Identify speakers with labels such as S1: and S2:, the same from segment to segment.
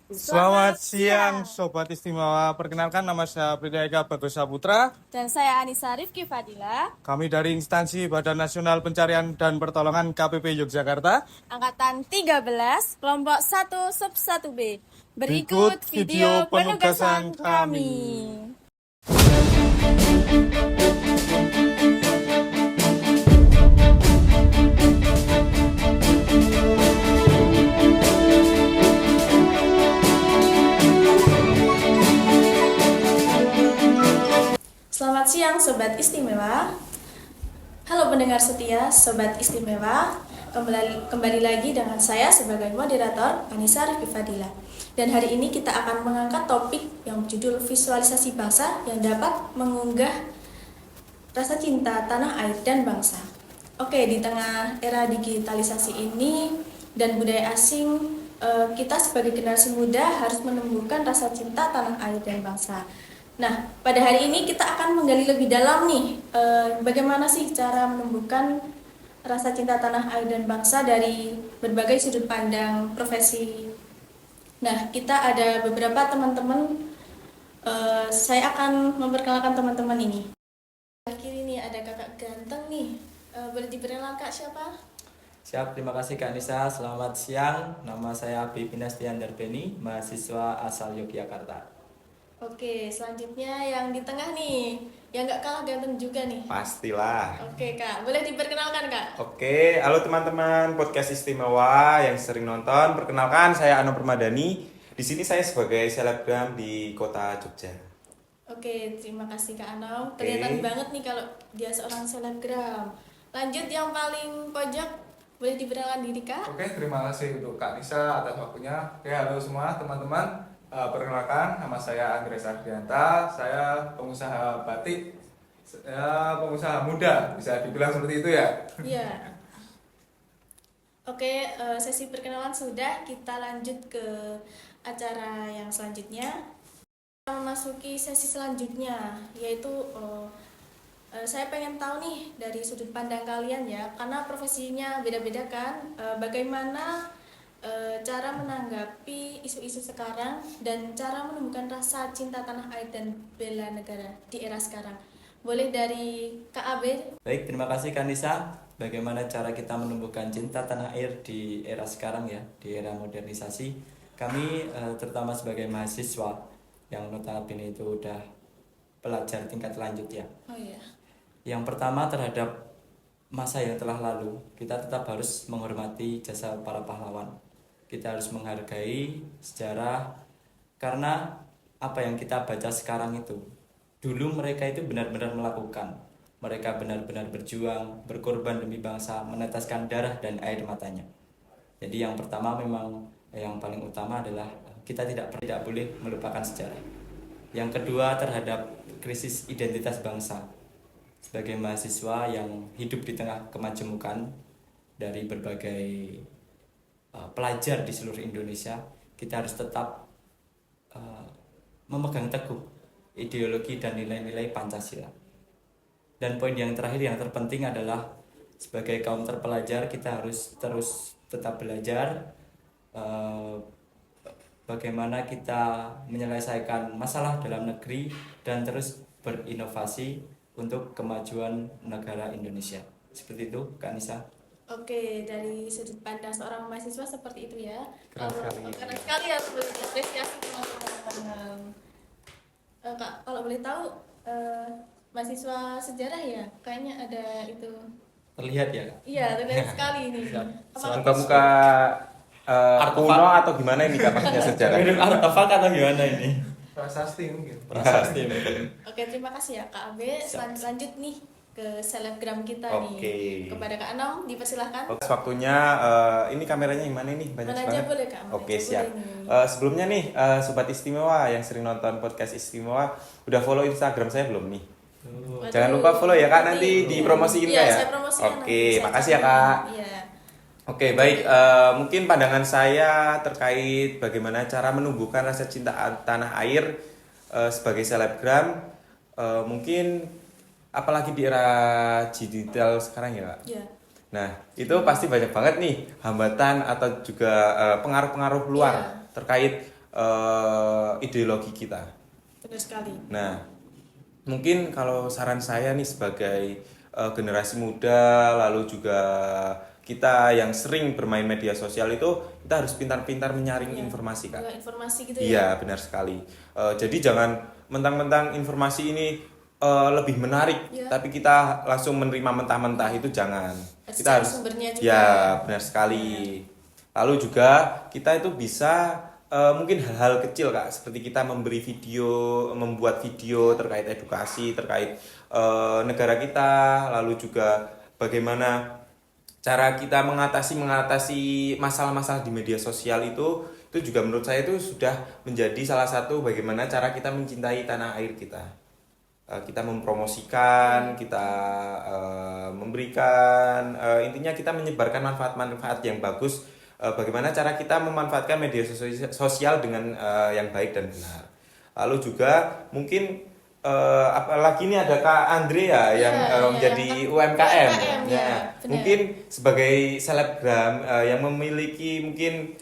S1: Selamat siang Sobat Istimewa. Perkenalkan nama saya Pridaya Bagus Saputra.
S2: Dan saya Anissa Rifki Fadila,
S1: Kami dari instansi Badan Nasional Pencarian dan Pertolongan KPP Yogyakarta.
S2: Angkatan 13, kelompok 1 sub 1B.
S1: Berikut video penugasan kami.
S2: Selamat siang Sobat Istimewa. Halo pendengar setia Sobat Istimewa. Kembali lagi dengan saya sebagai moderator Anissa Rifki Fadila. Dan hari ini kita akan mengangkat topik yang berjudul visualisasi bangsa yang dapat mengunggah rasa cinta tanah air dan bangsa. Oke, di tengah era digitalisasi ini dan budaya asing, kita sebagai generasi muda harus menumbuhkan rasa cinta tanah air dan bangsa. Nah, pada hari ini kita akan menggali lebih dalam nih, bagaimana sih cara menumbuhkan rasa cinta tanah air dan bangsa dari berbagai sudut pandang profesi. Nah, kita ada beberapa teman-teman, saya akan memperkenalkan teman-teman ini. Kiri nih ada kakak ganteng nih, boleh diperkenalkan kak siapa?
S3: Siap, terima kasih Kak Nisa. Selamat siang, nama saya Abi Pinastian Darbeni, mahasiswa asal Yogyakarta.
S2: Oke, selanjutnya yang di tengah nih, yang nggak kalah ganteng juga nih.
S1: Pastilah.
S2: Oke kak, boleh diperkenalkan kak?
S1: Oke, halo teman-teman podcast Istimewa yang sering nonton. Perkenalkan saya Ano Permadani. Di sini saya sebagai selebgram di kota Jogja.
S2: Oke, terima kasih kak Anau.
S1: Oke.
S2: Kelihatan banget nih kalau dia seorang selebgram. Lanjut yang paling pojok, boleh diperkenalkan diri kak?
S4: Oke, terima kasih untuk Kak Nisa atas waktunya. Oke, halo semua teman-teman. Perkenalkan, nama saya Andres Ardianta. Saya pengusaha batik, saya pengusaha muda, bisa dibilang seperti itu ya.
S2: Iya. Oke, sesi perkenalan sudah. Kita lanjut ke acara yang selanjutnya. Kita memasuki sesi selanjutnya, yaitu saya pengen tahu nih dari sudut pandang kalian ya, karena profesinya beda-beda kan. Bagaimana cara menanggapi isu-isu sekarang dan cara menumbuhkan rasa cinta tanah air dan bela negara di era sekarang. Boleh dari Kak Abe?
S3: Baik, terima kasih Kak Nisa. Bagaimana cara kita menumbuhkan cinta tanah air di era sekarang ya, di era modernisasi. Kami terutama sebagai mahasiswa yang notabene itu udah pelajar tingkat lanjut ya.
S2: Oh iya.
S3: Yang pertama terhadap masa yang telah lalu, kita tetap harus menghormati jasa para pahlawan. Kita harus menghargai sejarah, karena apa yang kita baca sekarang itu, dulu mereka itu benar-benar melakukan. Mereka benar-benar berjuang, berkorban demi bangsa, meneteskan darah dan air matanya. Jadi yang pertama memang yang paling utama adalah kita tidak boleh melupakan sejarah. Yang kedua terhadap krisis identitas bangsa. Sebagai mahasiswa yang hidup di tengah kemajemukan dari berbagai pelajar di seluruh Indonesia, kita harus tetap memegang teguh ideologi dan nilai-nilai Pancasila. Dan poin yang terakhir yang terpenting adalah sebagai kaum terpelajar kita harus terus tetap belajar bagaimana kita menyelesaikan masalah dalam negeri dan terus berinovasi untuk kemajuan negara Indonesia. Seperti itu, Kak Nisa.
S2: Oke, dari sudut pandang seorang mahasiswa seperti itu ya.
S1: Keren sekali.
S2: Keren sekali ya, boleh apresiasi teman-teman. Kak, kalau boleh tahu mahasiswa sejarah ya, kayaknya ada itu.
S3: Terlihat ya, Kak?
S2: Iya, terlihat sekali ini.
S1: Muka-muka kuno atau gimana ini Kak maksudnya sejarah?
S3: Mirip artefak atau gimana ini?
S4: Prasasti mungkin.
S3: Prasasti.
S2: Oke, terima kasih ya Kak Abe. Lanjut nih ke selebgram kita
S1: Oke.
S2: nih. Kepada Kak Anong, dipersilahkan.
S1: Oke, waktunya ini kameranya yang mana nih? Banyak
S2: Mana aja
S1: banget.
S2: boleh Kak. mana
S1: Oke,
S2: aja
S1: siap.
S2: boleh nih.
S1: Sebelumnya nih Sobat Istimewa yang sering nonton podcast Istimewa, udah follow Instagram saya belum nih?
S2: Waduh,
S1: Jangan lupa follow ya Kak, nanti dipromosiin
S2: iya,
S1: Kak ya.
S2: saya promosikan
S1: Oke,
S2: nanti, saya
S1: makasih ya
S2: cari.
S1: Kak.
S2: Iya.
S1: Oke, baik. Mungkin pandangan saya terkait bagaimana cara menumbuhkan rasa cinta tanah air sebagai selebgram, mungkin apalagi di era digital sekarang ya Kak.
S2: Iya.
S1: Nah, itu pasti banyak banget nih hambatan atau juga pengaruh-pengaruh luar
S2: Iya.
S1: terkait ideologi kita.
S2: Benar sekali.
S1: Nah, mungkin kalau saran saya nih sebagai generasi muda, lalu juga kita yang sering bermain media sosial itu kita harus pintar-pintar menyaring
S2: Iya.
S1: informasi, Kak.
S2: Informasi gitu ya.
S1: Iya, benar sekali. Jadi jangan mentang-mentang informasi ini lebih menarik,
S2: Iya.
S1: tapi kita langsung menerima mentah-mentah, itu jangan.
S2: Harus
S1: Kita
S2: cari
S1: harus
S2: sumbernya juga.
S1: Ya, benar sekali. Lalu juga kita itu bisa mungkin hal-hal kecil, Kak, seperti kita membuat video terkait edukasi, terkait negara kita, lalu juga bagaimana cara kita mengatasi masalah-masalah di media sosial itu juga menurut saya itu sudah menjadi salah satu bagaimana cara kita mencintai tanah air kita. Kita mempromosikan, kita memberikan, intinya kita menyebarkan manfaat-manfaat yang bagus. Bagaimana cara kita memanfaatkan media sosial dengan yang baik dan benar. Lalu juga mungkin apalagi ini ada Kak Andre ya yang menjadi UMKM.
S2: Ya,
S1: mungkin sebagai selebgram yang memiliki mungkin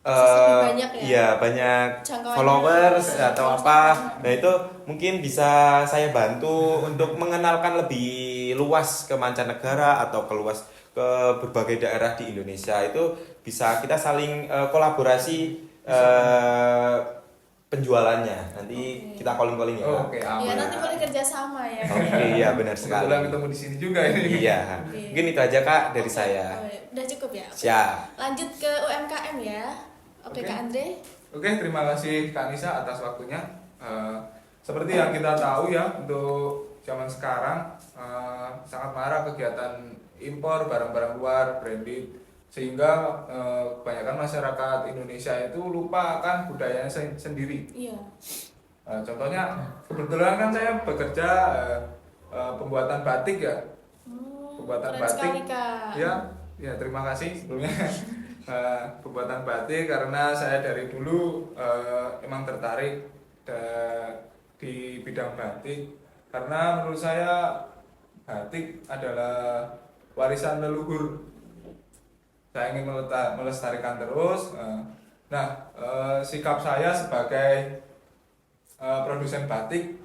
S2: banyak
S1: banyak
S2: jangkauannya,
S1: followers atau apa.
S2: banyak.
S1: Nah, itu mungkin bisa saya bantu untuk mengenalkan lebih luas ke mancanegara atau ke berbagai daerah di Indonesia. Itu bisa kita saling kolaborasi penjualannya. Nanti kita calling-calling ya.
S4: Oke, aman.
S2: Iya, nanti boleh kerja sama ya.
S1: Oke, iya benar sekali.
S4: Kebetulan ketemu di sini juga ini.
S1: Iya.
S2: Oke.
S1: Mungkin itu aja Kak dari
S2: Oke,
S1: saya.
S2: udah cukup ya. Oke.
S1: Siap.
S2: Lanjut ke UMKM ya. Oke,
S4: Oke.
S2: Kak Andre.
S4: Oke, terima kasih Kak Nisa atas waktunya. Seperti yang kita tahu ya, untuk zaman sekarang sangat marak kegiatan impor barang-barang luar, branded, sehingga kebanyakan masyarakat Indonesia itu lupa akan budayanya sendiri.
S2: Iya.
S4: Contohnya, kebetulan kan saya bekerja pembuatan batik ya. Pembuatan
S2: Keren
S4: batik.
S2: sekali, Kak.
S4: Ya, terima kasih sebelumnya. Pembuatan batik karena saya dari dulu emang tertarik di bidang batik, karena menurut saya batik adalah warisan leluhur. Saya ingin melestarikan terus. Sikap saya sebagai produsen batik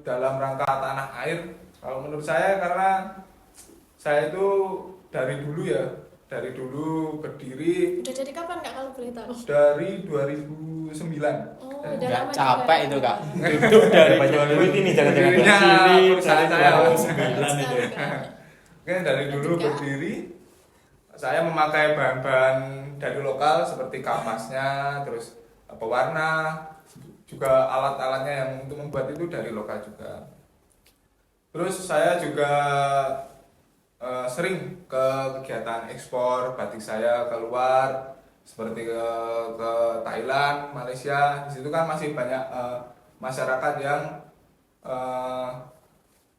S4: dalam rangka tanah air, kalau menurut saya, karena saya itu dari dulu berdiri
S2: Udah dari kapan, Kak, kalau boleh tahu?
S4: dari 2009.
S2: Oh,
S4: Eh,
S2: udah
S3: Nggak
S2: lama
S3: capek
S2: juga.
S3: itu Kak. Duduk dari
S1: Banyak duit ini jangan-jangan.
S4: Berdirinya
S3: Sini,
S4: perusahaan
S3: dari
S4: saya.
S3: 2009 itu.
S2: Sekali, Kak.
S4: Oke, dari dulu
S2: Lanjut, Kak.
S4: berdiri saya memakai bahan-bahan dari lokal seperti kapasnya, terus pewarna, juga alat-alatnya yang untuk membuat itu dari lokal juga. Terus saya juga sering ke kegiatan ekspor batik saya keluar, seperti ke Thailand, Malaysia. Di situ kan masih banyak masyarakat yang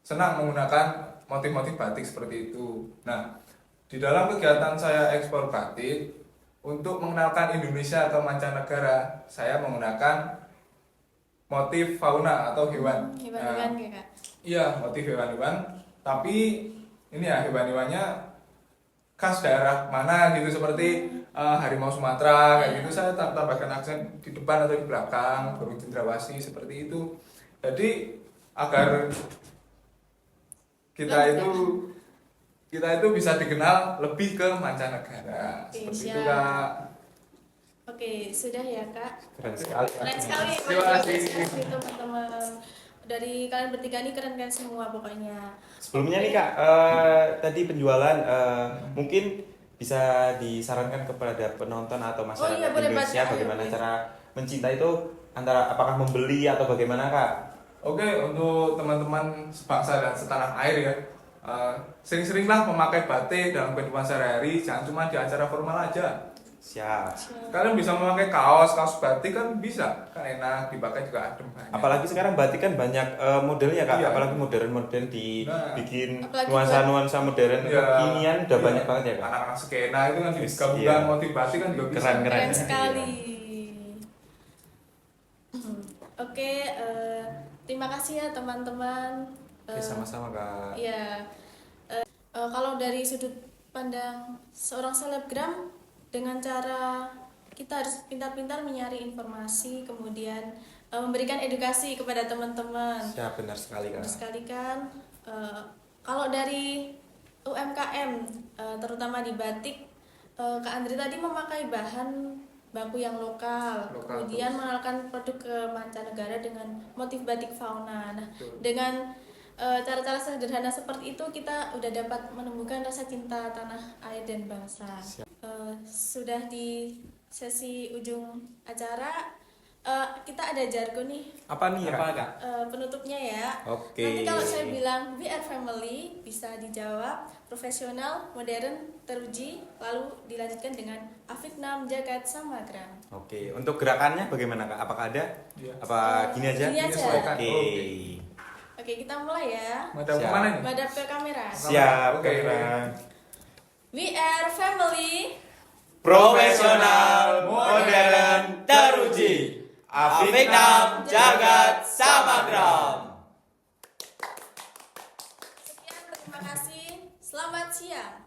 S4: senang menggunakan motif-motif batik seperti itu. Nah, di dalam kegiatan saya ekspor batik, untuk mengenalkan Indonesia ke mancanegara, saya menggunakan motif fauna atau hewan.
S2: Hewan-hewan ya, Kak.
S4: Iya, motif hewan-hewan. Tapi ini ya, hewan-hewannya khas daerah mana gitu, seperti harimau Sumatera kayak gitu. Saya tambahkan aksen di depan atau di belakang, burung cendrawasih seperti itu. Jadi agar kita itu bisa dikenal lebih ke mancanegara.
S2: Oke,
S4: Seperti
S2: siap.
S4: itu, Kak.
S2: Oke, sudah ya, Kak.
S1: Keren sekali.
S2: Keren sekali.
S4: Terima kasih.
S2: Teman-teman. Dari kalian bertiga ini keren-keren semua pokoknya.
S1: Sebelumnya nih Kak, tadi penjualan mungkin bisa disarankan kepada penonton atau masyarakat
S2: Oh iya, boleh,
S1: Indonesia
S2: Pak.
S1: bagaimana
S2: Ayo,
S1: cara mencinta itu, antara apakah membeli atau bagaimana Kak?
S4: Oke, untuk teman-teman sebangsa dan setanah air ya, sering-seringlah memakai batik dalam kehidupan sehari-hari, jangan cuma di acara formal aja.
S1: Siap.
S4: Kalian bisa memakai kaos batik kan bisa, kan enak, dipakai juga adem banyak.
S1: Apalagi sekarang batik kan banyak modelnya Kak,
S4: Iya.
S1: apalagi modern-modern dibikin
S2: Apalagi
S1: nuansa-nuansa modern
S4: Iya.
S1: kekinian udah
S4: Iya.
S1: banyak banget ya Kak.
S4: Anak-anak skena itu kan digabungkan
S1: Iya.
S4: motif batik kan juga bisa.
S1: Keren.
S2: Keren sekali. Oke, terima kasih ya teman-teman.
S1: Oke, sama-sama Kak.
S2: Iya. Kalau dari sudut pandang seorang selebgram, dengan cara kita harus pintar-pintar mencari informasi, kemudian memberikan edukasi kepada teman-teman.
S1: Siap, benar sekali Kak.
S2: Benar sekali kan. Kalau dari UMKM, terutama di batik, Kak Andri tadi memakai bahan baku yang lokal, kemudian mengenalkan produk ke mancanegara dengan motif batik fauna. Nah, dengan cara-cara sederhana seperti itu kita udah dapat menemukan rasa cinta tanah air dan bangsa. Sudah di sesi ujung acara, kita ada jargon nih.
S1: Apa nih
S3: Apa
S1: Kak?
S3: Kak?
S2: Penutupnya ya.
S1: Oke.
S2: Nanti kalau saya bilang we are family, bisa dijawab profesional, modern, teruji, lalu dilanjutkan dengan Afiknam Jagat Samagram.
S1: Oke, untuk gerakannya bagaimana Kak? Apakah ada?
S4: Iya.
S1: Apa gini aja?
S2: Gini aja.
S4: Menyesuaikan.
S1: Oke.
S2: Oke, kita mulai ya.
S4: Madam
S1: Siap.
S4: kemana nih?
S2: Madap ke kamera.
S1: Siap,
S4: Oke.
S1: Kak.
S2: We are family.
S1: Profesional, modern, teruji. Afiknam Jagat Samagram.
S2: Sekian, terima kasih. Selamat siang.